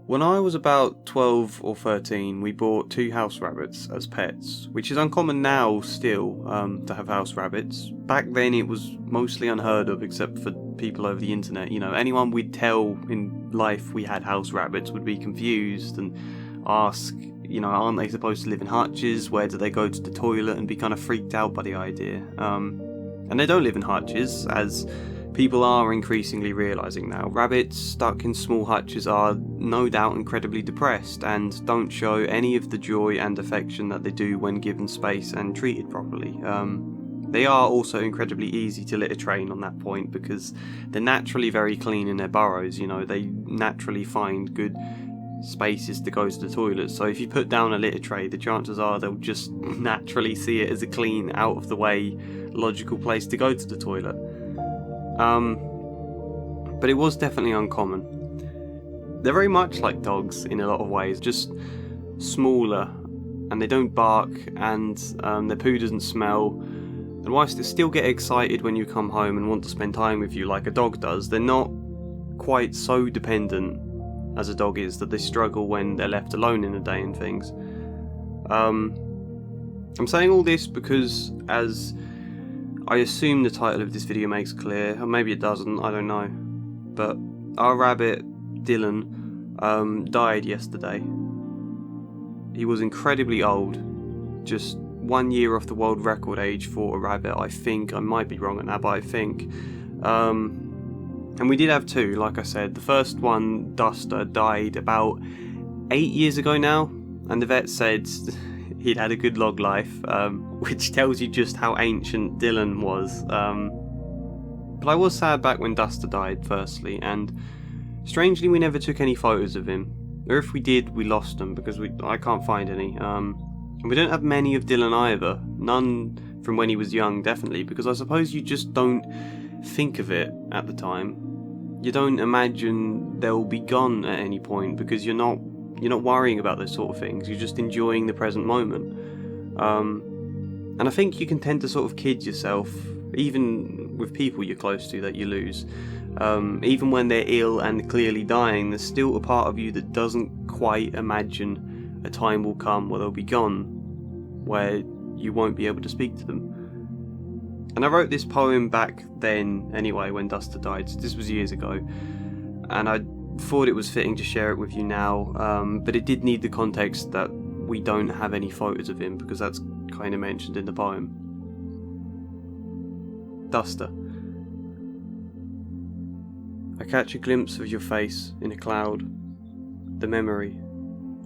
When I was about 12 or 13, we bought 2 house rabbits as pets, which is uncommon now still, to have house rabbits. Back then it was mostly unheard of, except for people over the internet. You know, anyone we'd tell in life we had house rabbits would be confused and ask, you know, aren't they supposed to live in hutches? Where do they go to the toilet? And be kind of freaked out by the idea. And they don't live in hutches, as people are increasingly realising now. Rabbits stuck in small hutches are no doubt incredibly depressed and don't show any of the joy and affection that they do when given space and treated properly. They are also incredibly easy to litter train on that point because they're naturally very clean in their burrows. You know, they naturally find good spaces to go to the toilet, so if you put down a litter tray, the chances are they'll just naturally see it as a clean, out of the way, logical place to go to the toilet. But it was definitely uncommon. They're very much like dogs in a lot of ways, just smaller, and they don't bark, and their poo doesn't smell. And whilst they still get excited when you come home and want to spend time with you like a dog does, they're not quite so dependent as a dog is that they struggle when they're left alone in the day and things. I'm saying all this because, as I assume the title of this video makes clear, or maybe it doesn't, I don't know, but our rabbit, Dylan, died yesterday. He was incredibly old, just 1 year off the world record age for a rabbit, I think. I might be wrong on that, but I think. And we did have 2, like I said. The first one, Duster, died about 8 years ago now, and the vet said he'd had a good long life, which tells you just how ancient Dylan was. But I was sad back when Duster died, firstly, and strangely we never took any photos of him. Or if we did, we lost them, because I can't find any. And we don't have many of Dylan either. None from when he was young, definitely, because I suppose you just don't think of it at the time. You don't imagine they'll be gone at any point, because you're not worrying about those sort of things. You're just enjoying the present moment. And I think you can tend to sort of kid yourself, even with people you're close to that you lose. Even when they're ill and clearly dying, there's still a part of you that doesn't quite imagine a time will come where they'll be gone, where you won't be able to speak to them. And I wrote this poem back then anyway, when Duster died, so this was years ago, and I thought it was fitting to share it with you now, but it did need the context that we don't have any photos of him, because that's kind of mentioned in the poem. Duster. I catch a glimpse of your face in a cloud. The memory,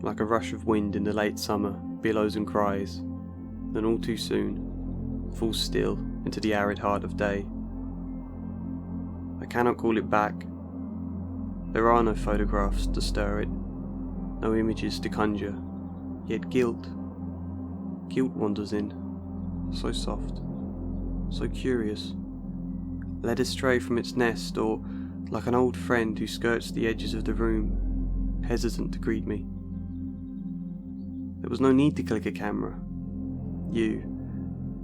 like a rush of wind in the late summer, billows and cries, then all too soon falls still into the arid heart of day. I cannot call it back. There are no photographs to stir it, no images to conjure, yet guilt wanders in, so soft, so curious, led astray from its nest, or like an old friend who skirts the edges of the room, hesitant to greet me. There was no need to click a camera. You,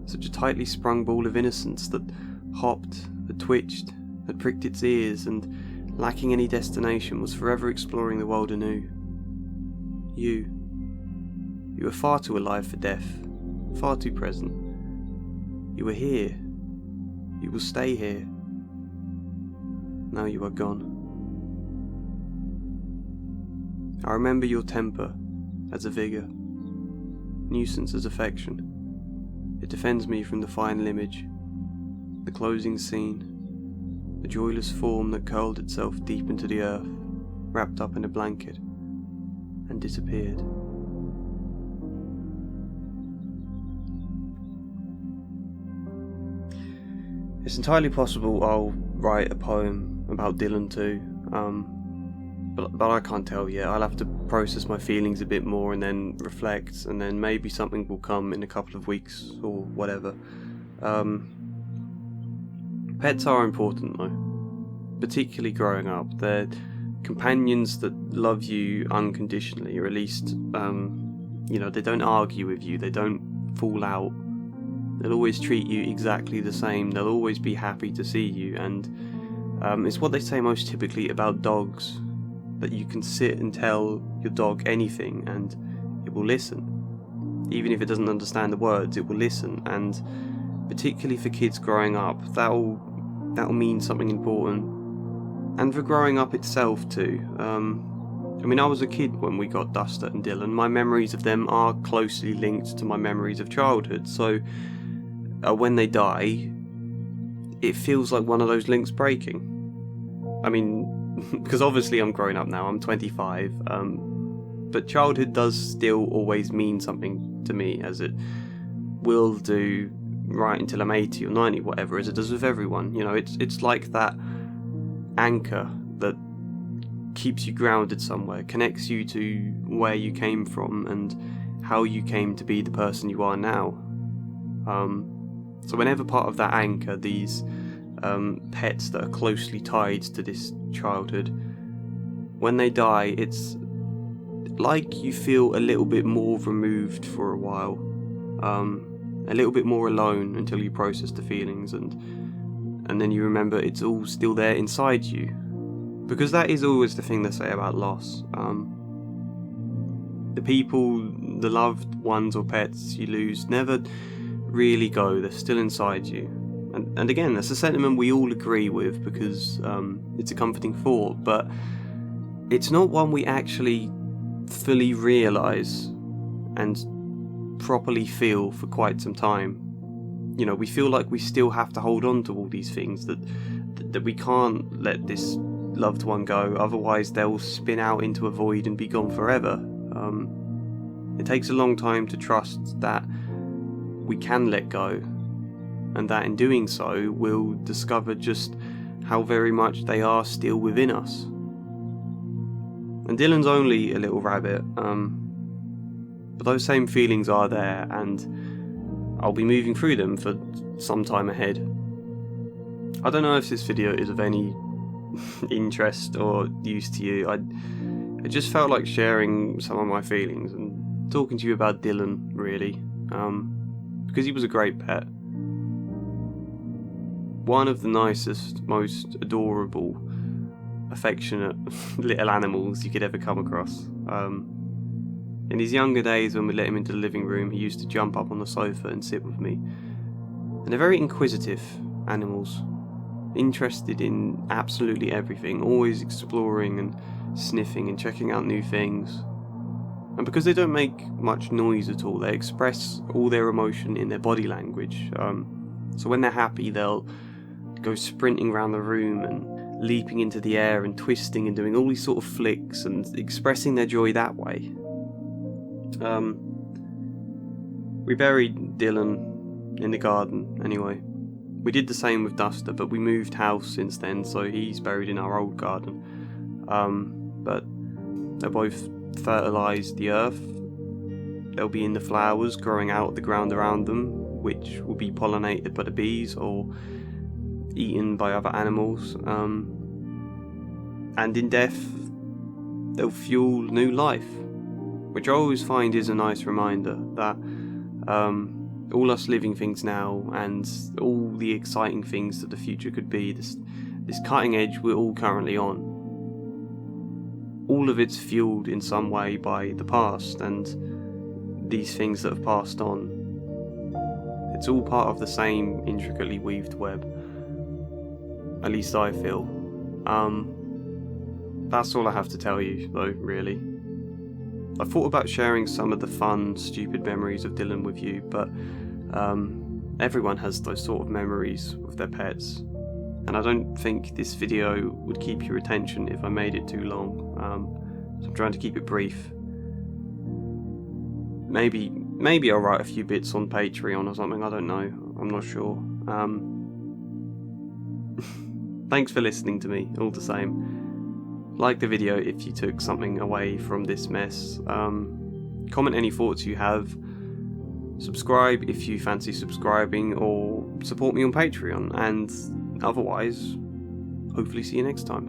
such a tightly sprung ball of innocence that hopped, that twitched, that pricked its ears, and lacking any destination was forever exploring the world anew. You were far too alive for death, far too present. You were here. You will stay here. Now you are gone. I remember your temper as a vigour, nuisance as affection. It defends me from the final image, the closing scene, the joyless form that curled itself deep into the earth, wrapped up in a blanket, and disappeared. It's entirely possible I'll write a poem about Dylan too, but I can't tell yet. I'll have to process my feelings a bit more and then reflect, and then maybe something will come in a couple of weeks or whatever. Pets are important though, particularly growing up. They're companions that love you unconditionally, or at least, they don't argue with you, they don't fall out. They'll always treat you exactly the same, they'll always be happy to see you, and it's what they say most typically about dogs. that you can sit and tell your dog anything and it will listen. Even if it doesn't understand the words, it will listen, and particularly for kids growing up, that'll mean something important. And for growing up itself too. I was a kid when we got Duster and Dylan. My memories of them are closely linked to my memories of childhood, so when they die, it feels like one of those links breaking. Because obviously I'm growing up now, I'm 25, but childhood does still always mean something to me, as it will do right until I'm 80 or 90, whatever, as it does with everyone. It's like that anchor that keeps you grounded somewhere, connects you to where you came from and how you came to be the person you are now. So whenever part of that anchor, these pets that are closely tied to this childhood, when they die, it's like you feel a little bit more removed for a while, a little bit more alone until you process the feelings, and then you remember it's all still there inside you. Because that is always the thing they say about loss. The people, the loved ones or pets you lose never really go, they're still inside you. And again, that's a sentiment we all agree with, because it's a comforting thought, but it's not one we actually fully realise and properly feel for quite some time. We feel like we still have to hold on to all these things, that we can't let this loved one go, otherwise they'll spin out into a void and be gone forever. It takes a long time to trust that we can let go, and that in doing so we'll discover just how very much they are still within us. And Dylan's only a little rabbit, but those same feelings are there, and I'll be moving through them for some time ahead. I don't know if this video is of any interest or use to you. I just felt like sharing some of my feelings and talking to you about Dylan, really, because he was a great pet. One of the nicest, most adorable, affectionate little animals you could ever come across. In his younger days, when we let him into the living room, he used to jump up on the sofa and sit with me. And they're very inquisitive animals, interested in absolutely everything, always exploring and sniffing and checking out new things. And because they don't make much noise at all, they express all their emotion in their body language. So when they're happy, they'll go sprinting around the room and leaping into the air and twisting and doing all these sort of flicks and expressing their joy that way. We buried Dylan in the garden anyway. We did the same with Duster, but we moved house since then, so he's buried in our old garden. But they both fertilised the earth. They'll be in the flowers growing out of the ground around them, which will be pollinated by the bees or eaten by other animals. And in death, they'll fuel new life, which I always find is a nice reminder that all us living things now and all the exciting things that the future could be, this cutting edge we're all currently on, all of it's fueled in some way by the past and these things that have passed on. It's all part of the same intricately weaved web. At least I feel. That's all I have to tell you, though, really. I thought about sharing some of the fun, stupid memories of Dylan with you, but everyone has those sort of memories with their pets, and I don't think this video would keep your attention if I made it too long, so I'm trying to keep it brief. Maybe I'll write a few bits on Patreon or something, I don't know, I'm not sure. Thanks for listening to me, all the same. Like the video if you took something away from this mess. Comment any thoughts you have. Subscribe if you fancy subscribing, or support me on Patreon. And otherwise, hopefully see you next time.